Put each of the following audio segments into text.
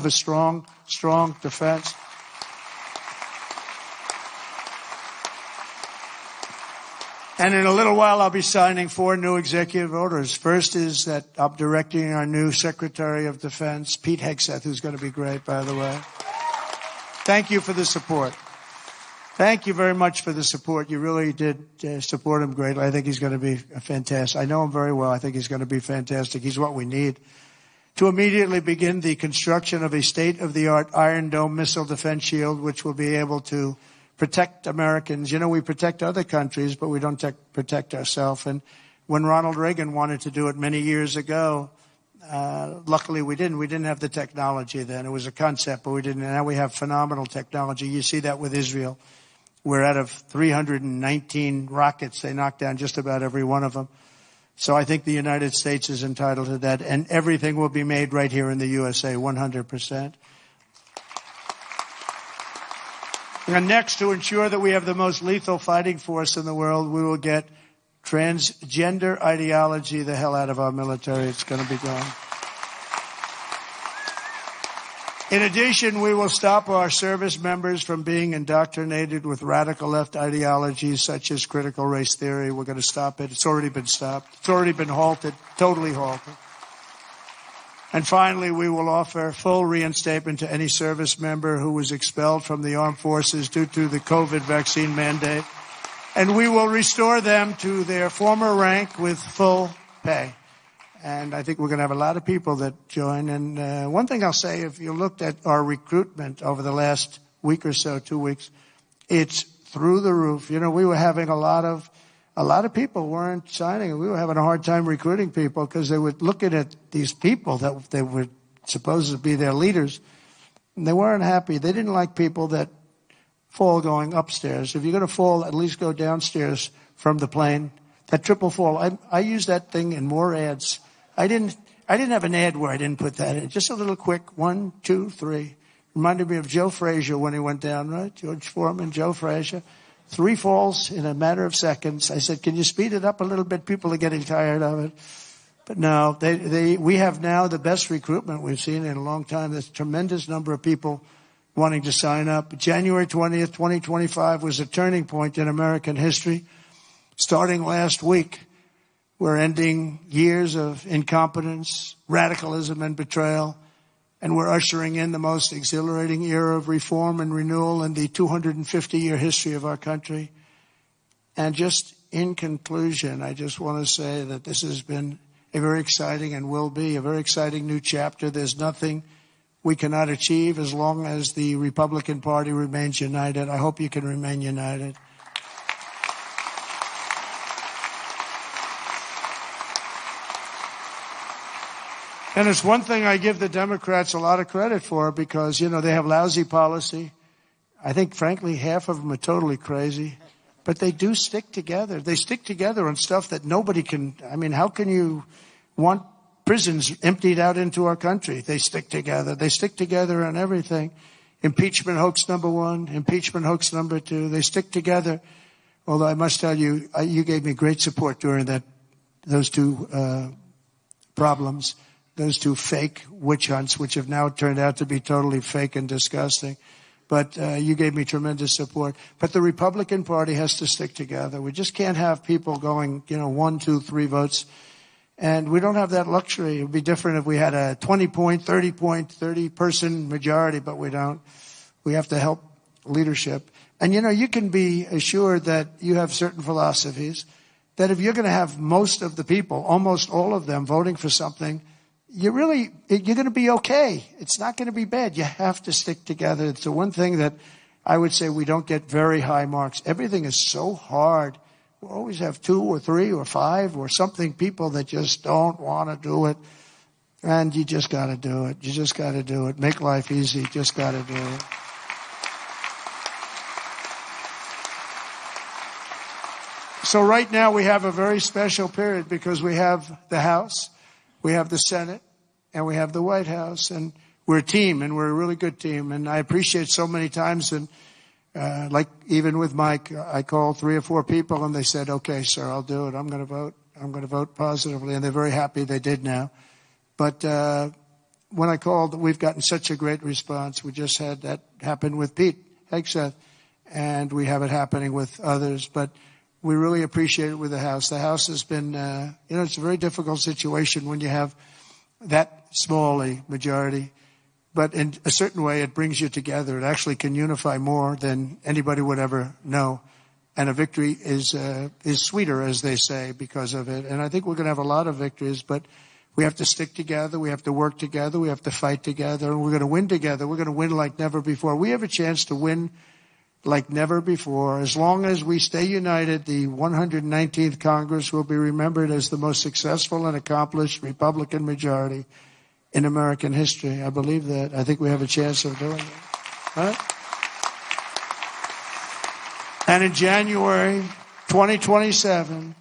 a strong, strong defense. And in a little while, I'll be signing 4 new executive orders. First is that I'm directing our new Secretary of Defense, Pete Hegseth, who's going to be great, by the way. Thank you for the support. Thank you very much for the support. You really did support him greatly. I think he's going to be fantastic. I know him very well. I think he's going to be fantastic. He's what we need to immediately begin the construction of a state-of-the-art Iron Dome missile defense shield, which will be able to protect Americans. You know, we protect other countries, but we don't protect ourselves. And when Ronald Reagan wanted to do it many years ago, luckily we didn't. We didn't have the technology then. It was a concept, but we didn't. And now we have phenomenal technology. You see that with Israel. We're out of 319 rockets. They knocked down just about every one of them. So I think the United States is entitled to that. And everything will be made right here in the USA, 100%. And next, to ensure that we have the most lethal fighting force in the world, we will get transgender ideology the hell out of our military. It's going to be gone. In addition, we will stop our service members from being indoctrinated with radical left ideologies such as critical race theory. We're going to stop it. It's already been stopped. It's already been halted, totally halted. And finally, we will offer full reinstatement to any service member who was expelled from the armed forces due to the COVID vaccine mandate. And we will restore them to their former rank with full pay. And I think we're going to have a lot of people that join. And one thing I'll say, if you looked at our recruitment over the last week or so, 2 weeks, it's through the roof. You know, we were having a lot of people weren't signing. We were having a hard time recruiting people because they were looking at these people that they were supposed to be their leaders, and they weren't happy. They didn't like people that fall going upstairs. If you're going to fall, at least go downstairs from the plane. That triple fall. I used that thing in more ads. I didn't have an ad where I didn't put that in. Just a little quick 1, 2, 3. Reminded me of Joe Frazier when he went down, right? George Foreman, Joe Frazier. 3 falls in a matter of seconds. I said, can you speed it up a little bit? People are getting tired of it. But no, we have now the best recruitment we've seen in a long time. There's a tremendous number of people wanting to sign up. January 20th, 2025 was a turning point in American history. Starting last week, we're ending years of incompetence, radicalism, and betrayal. And we're ushering in the most exhilarating era of reform and renewal in the 250-year history of our country. And just in conclusion, I just want to say that this has been a very exciting and will be a very exciting new chapter. There's nothing we cannot achieve as long as the Republican Party remains united. I hope you can remain united. And it's one thing I give the Democrats a lot of credit for because, you know, they have lousy policy. I think, frankly, half of them are totally crazy. But they do stick together. They stick together on stuff that nobody can. I mean, how can you want prisons emptied out into our country? They stick together. They stick together on everything. Impeachment hoax number 1, impeachment hoax number 2. They stick together. Although I must tell you, you gave me great support during those 2 problems. Those 2 fake witch hunts, which have now turned out to be totally fake and disgusting. But you gave me tremendous support. But the Republican Party has to stick together. We just can't have people going, 1, 2, 3 votes. And we don't have that luxury. It would be different if we had a 20-point, 30-person majority, but we don't. We have to help leadership. And, you can be assured that you have certain philosophies, that if you're going to have most of the people, almost all of them, voting for something, you're going to be okay. It's not going to be bad. You have to stick together. It's the one thing that I would say we don't get very high marks. Everything is so hard. We always have 2 or 3 or 5 or something people that just don't want to do it. And you just got to do it. You just got to do it. Make life easy. You just got to do it. So right now we have a very special period because we have the House. We have the Senate, and we have the White House, and we're a team, and we're a really good team. And I appreciate so many times, and like even with Mike, I called 3 or 4 people, and they said, okay, sir, I'll do it. I'm going to vote. I'm going to vote positively, and they're very happy they did now. But when I called, we've gotten such a great response. We just had that happen with Pete Hegseth, and we have it happening with others. But we really appreciate it with the House. The House has been, it's a very difficult situation when you have that small a majority. But in a certain way, it brings you together. It actually can unify more than anybody would ever know. And a victory is sweeter, as they say, because of it. And I think we're going to have a lot of victories, but we have to stick together. We have to work together. We have to fight together. And we're going to win together. We're going to win like never before. We have a chance to win like never before. As long as we stay united, the 119th Congress will be remembered as the most successful and accomplished Republican majority in American history. I believe that. I think we have a chance of doing it. Right? And in January 2027,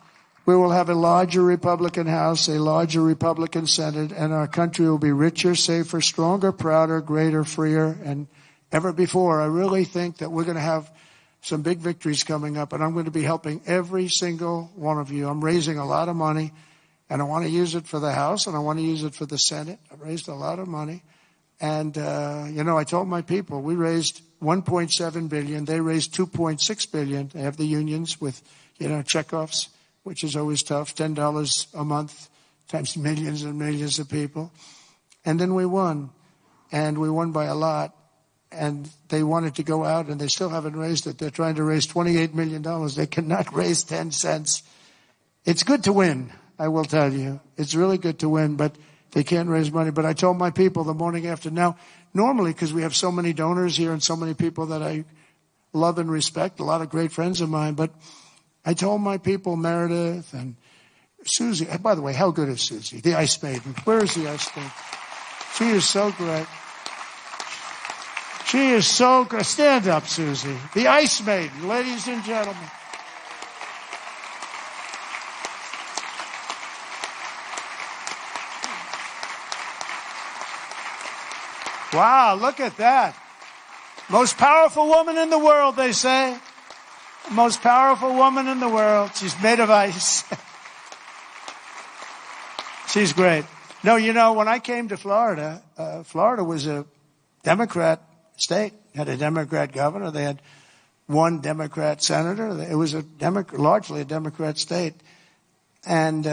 we will have a larger Republican House, a larger Republican Senate, and our country will be richer, safer, stronger, prouder, greater, freer, and ever before. I really think that we're going to have some big victories coming up, and I'm going to be helping every single one of you. I'm raising a lot of money, and I want to use it for the House, and I want to use it for the Senate. I've raised a lot of money. And, I told my people, we raised $1.7 billion. They raised $2.6 billion. They have the unions with, checkoffs, which is always tough, $10 a month times millions and millions of people. And then we won. And we won by a lot. And they wanted to go out, and they still haven't raised it. They're trying to raise $28 million. They cannot raise 10 cents. It's good to win, I will tell you. It's really good to win, but they can't raise money. But I told my people the morning after. Now, normally, because we have so many donors here and so many people that I love and respect, a lot of great friends of mine, but I told my people, Meredith and Susie. By the way, how good is Susie? The Ice Maiden. Where is the Ice Maiden? She is so great. She is so great. Stand up, Susie. The Ice Maiden, ladies and gentlemen. Wow, look at that. Most powerful woman in the world, they say. Most powerful woman in the world. She's made of ice. She's great. No, when I came to Florida, Florida was a Democrat state. Had a Democrat governor. They had one Democrat senator. It was largely a Democrat state. And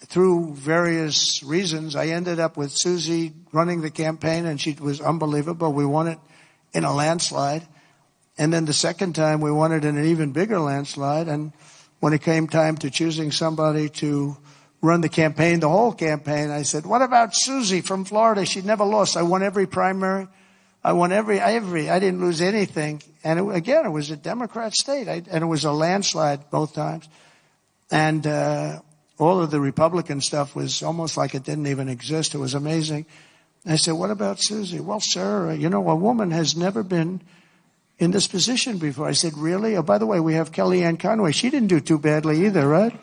through various reasons, I ended up with Susie running the campaign, and she was unbelievable. We won it in a landslide. And then the second time, we won it in an even bigger landslide. And when it came time to choosing somebody to run the campaign, the whole campaign, I said, what about Susie from Florida? She'd never lost. I won every primary. I won every. I didn't lose anything. And it was a Democrat state. And it was a landslide both times. And all of the Republican stuff was almost like it didn't even exist. It was amazing. And I said, what about Susie? Well, sir, a woman has never been in this position before. I said, really? Oh, by the way, we have Kellyanne Conway. She didn't do too badly either, right?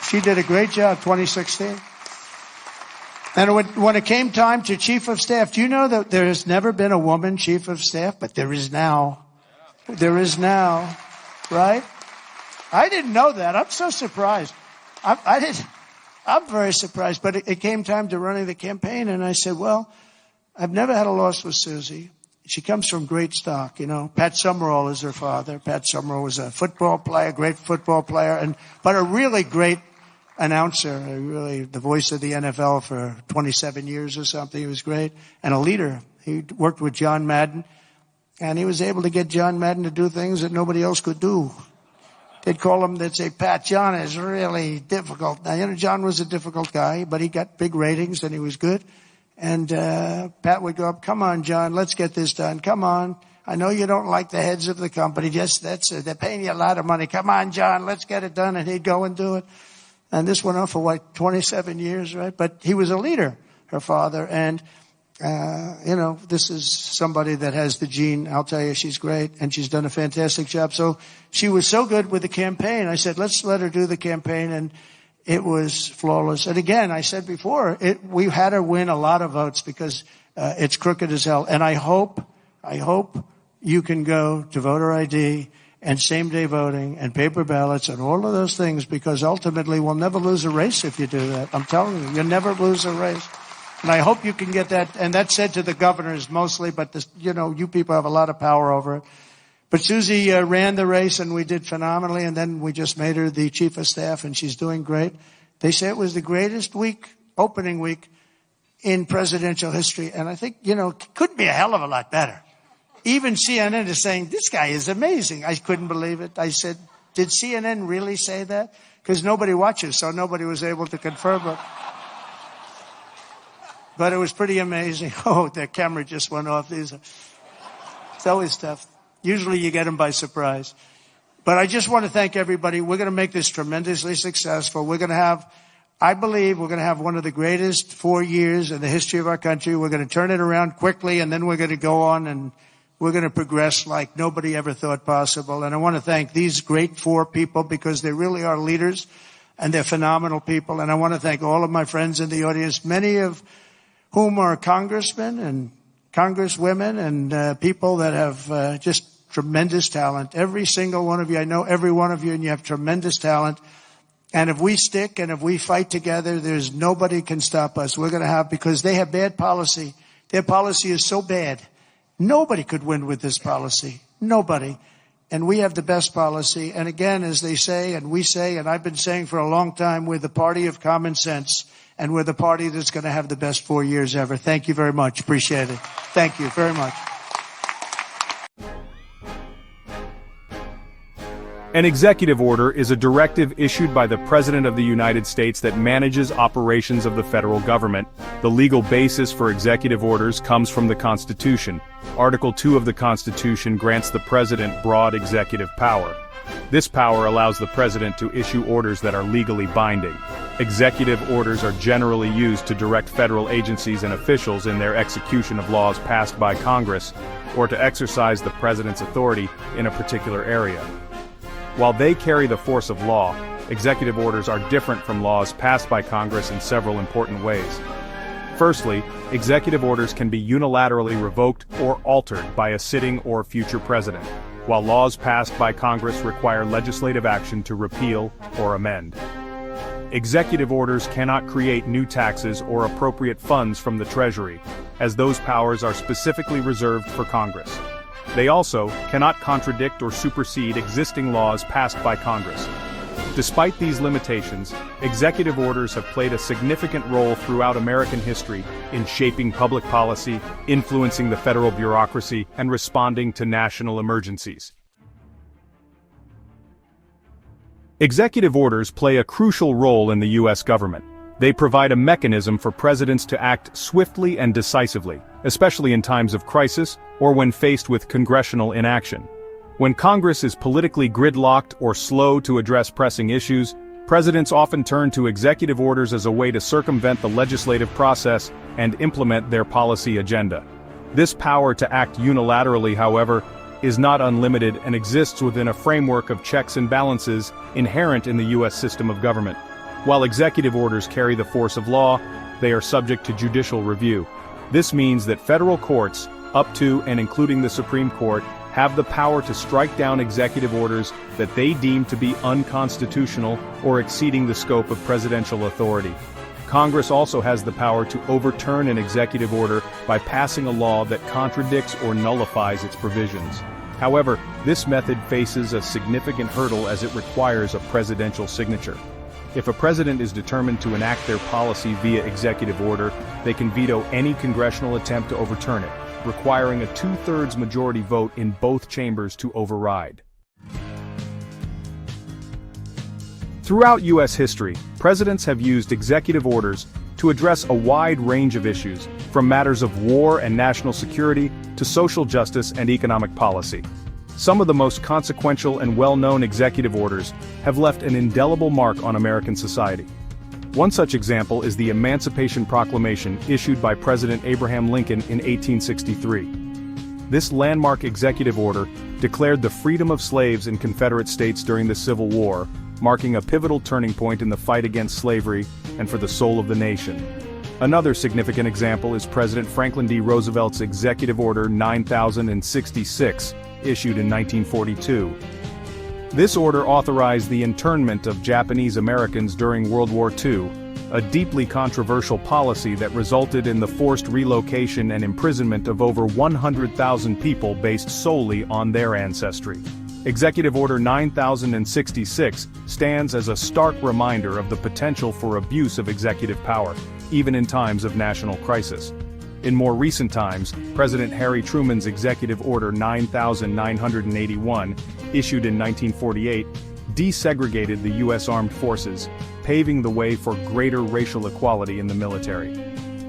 She did a great job, 2016. And when it came time to chief of staff, do you know that there has never been a woman chief of staff? But there is now. There is now, right? I didn't know that. I'm so surprised. I'm very surprised. But it came time to running the campaign, and I said, well, I've never had a loss with Susie. She comes from great stock, Pat Summerall is her father. Pat Summerall was a football player, great football player, but a really great announcer, really the voice of the NFL for 27 years or something. He was great. And a leader. He worked with John Madden, and he was able to get John Madden to do things that nobody else could do. They'd say, Pat, John is really difficult. Now, John was a difficult guy, but he got big ratings and he was good. And Pat would go up, come on, John, let's get this done. Come on. I know you don't like the heads of the company. They're paying you a lot of money. Come on, John, let's get it done. And he'd go and do it. And this went on for 27 years, right? But he was a leader, her father. And, this is somebody that has the gene. I'll tell you, she's great. And she's done a fantastic job. So she was so good with the campaign. I said, let's let her do the campaign. And it was flawless. And again, I said before, we had her win a lot of votes because it's crooked as hell. And I hope you can go to voter ID and same-day voting and paper ballots and all of those things, because ultimately we'll never lose a race if you do that. I'm telling you, you'll never lose a race. And I hope you can get that. And that's said to the governors mostly, but this, you people have a lot of power over it. But Susie ran the race, and we did phenomenally, and then we just made her the chief of staff, and she's doing great. They say it was the greatest opening week in presidential history, and I think, it couldn't be a hell of a lot better. Even CNN is saying, this guy is amazing. I couldn't believe it. I said, did CNN really say that? Because nobody watches, so nobody was able to confirm it. But it was pretty amazing. Oh, the camera just went off. It's always tough. Usually you get them by surprise. But I just want to thank everybody. We're going to make this tremendously successful. I believe we're going to have one of the greatest 4 years in the history of our country. We're going to turn it around quickly, and then we're going to go on and we're going to progress like nobody ever thought possible. And I want to thank these great 4 people, because they really are leaders and they're phenomenal people. And I want to thank all of my friends in the audience, many of whom are congressmen and congresswomen and people that have just tremendous talent. Every single one of you, I know every one of you, and you have tremendous talent. And if we stick and if we fight together, there's nobody can stop us. We're going to have, because they have bad policy. Their policy is so bad. Nobody could win with this policy. Nobody. And we have the best policy. And again, as they say, and we say, and I've been saying for a long time, we're the party of common sense. And we're the party that's going to have the best 4 years ever. Thank you very much. Appreciate it. Thank you very much. An executive order is a directive issued by the President of the United States that manages operations of the federal government. The legal basis for executive orders comes from the Constitution. Article 2 of the Constitution grants the President broad executive power. This power allows the President to issue orders that are legally binding. Executive orders are generally used to direct federal agencies and officials in their execution of laws passed by Congress, or to exercise the President's authority in a particular area. While they carry the force of law, executive orders are different from laws passed by Congress in several important ways. Firstly, executive orders can be unilaterally revoked or altered by a sitting or future president, while laws passed by Congress require legislative action to repeal or amend. Executive orders cannot create new taxes or appropriate funds from the Treasury, as those powers are specifically reserved for Congress. They also cannot contradict or supersede existing laws passed by Congress. Despite these limitations, executive orders have played a significant role throughout American history in shaping public policy, influencing the federal bureaucracy, and responding to national emergencies. Executive orders play a crucial role in the U.S. government. They provide a mechanism for presidents to act swiftly and decisively, especially in times of crisis or when faced with congressional inaction. When Congress is politically gridlocked or slow to address pressing issues, presidents often turn to executive orders as a way to circumvent the legislative process and implement their policy agenda. This power to act unilaterally, however, is not unlimited and exists within a framework of checks and balances inherent in the U.S. system of government. While executive orders carry the force of law, they are subject to judicial review. This means that federal courts, up to and including the Supreme Court, have the power to strike down executive orders that they deem to be unconstitutional or exceeding the scope of presidential authority. Congress also has the power to overturn an executive order by passing a law that contradicts or nullifies its provisions. However, this method faces a significant hurdle as it requires a presidential signature. If a president is determined to enact their policy via executive order, they can veto any congressional attempt to overturn it, requiring a 2/3 majority vote in both chambers to override. Throughout U.S. history, presidents have used executive orders to address a wide range of issues, from matters of war and national security to social justice and economic policy. Some of the most consequential and well-known executive orders have left an indelible mark on American society. One such example is the Emancipation Proclamation issued by President Abraham Lincoln in 1863. This landmark executive order declared the freedom of slaves in Confederate states during the Civil War, marking a pivotal turning point in the fight against slavery and for the soul of the nation. Another significant example is President Franklin D. Roosevelt's Executive Order 9066, issued in 1942. This order authorized the internment of Japanese Americans during World War II, a deeply controversial policy that resulted in the forced relocation and imprisonment of over 100,000 people based solely on their ancestry. Executive Order 9066 stands as a stark reminder of the potential for abuse of executive power, even in times of national crisis. In more recent times, President Harry Truman's Executive Order 9981, issued in 1948, desegregated the U.S. Armed Forces, paving the way for greater racial equality in the military.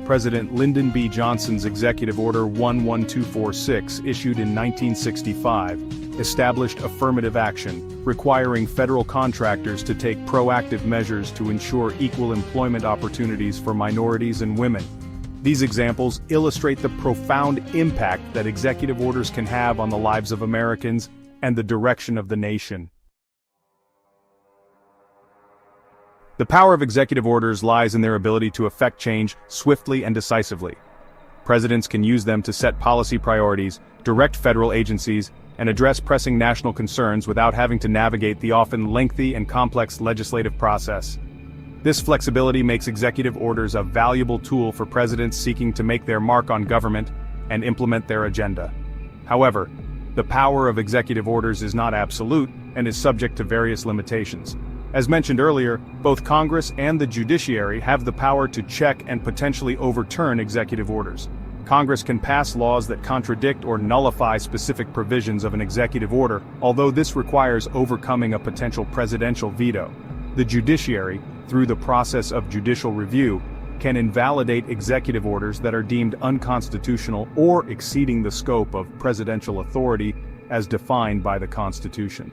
President Lyndon B. Johnson's Executive Order 11246, issued in 1965, established affirmative action, requiring federal contractors to take proactive measures to ensure equal employment opportunities for minorities and women. These examples illustrate the profound impact that executive orders can have on the lives of Americans and the direction of the nation. The power of executive orders lies in their ability to effect change swiftly and decisively. Presidents can use them to set policy priorities, direct federal agencies, and address pressing national concerns without having to navigate the often lengthy and complex legislative process. This flexibility makes executive orders a valuable tool for presidents seeking to make their mark on government and implement their agenda. However, the power of executive orders is not absolute and is subject to various limitations. As mentioned earlier, both Congress and the judiciary have the power to check and potentially overturn executive orders. Congress can pass laws that contradict or nullify specific provisions of an executive order, although this requires overcoming a potential presidential veto. The judiciary, through the process of judicial review, can invalidate executive orders that are deemed unconstitutional or exceeding the scope of presidential authority as defined by the Constitution.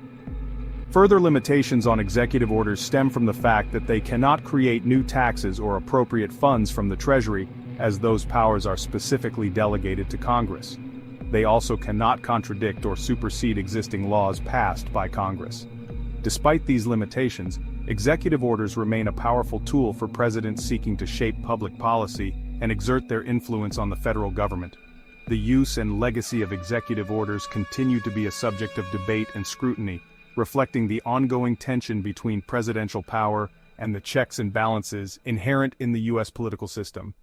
Further limitations on executive orders stem from the fact that they cannot create new taxes or appropriate funds from the Treasury, as those powers are specifically delegated to Congress. They also cannot contradict or supersede existing laws passed by Congress. Despite these limitations, executive orders remain a powerful tool for presidents seeking to shape public policy and exert their influence on the federal government. The use and legacy of executive orders continue to be a subject of debate and scrutiny, reflecting the ongoing tension between presidential power and the checks and balances inherent in the U.S. political system.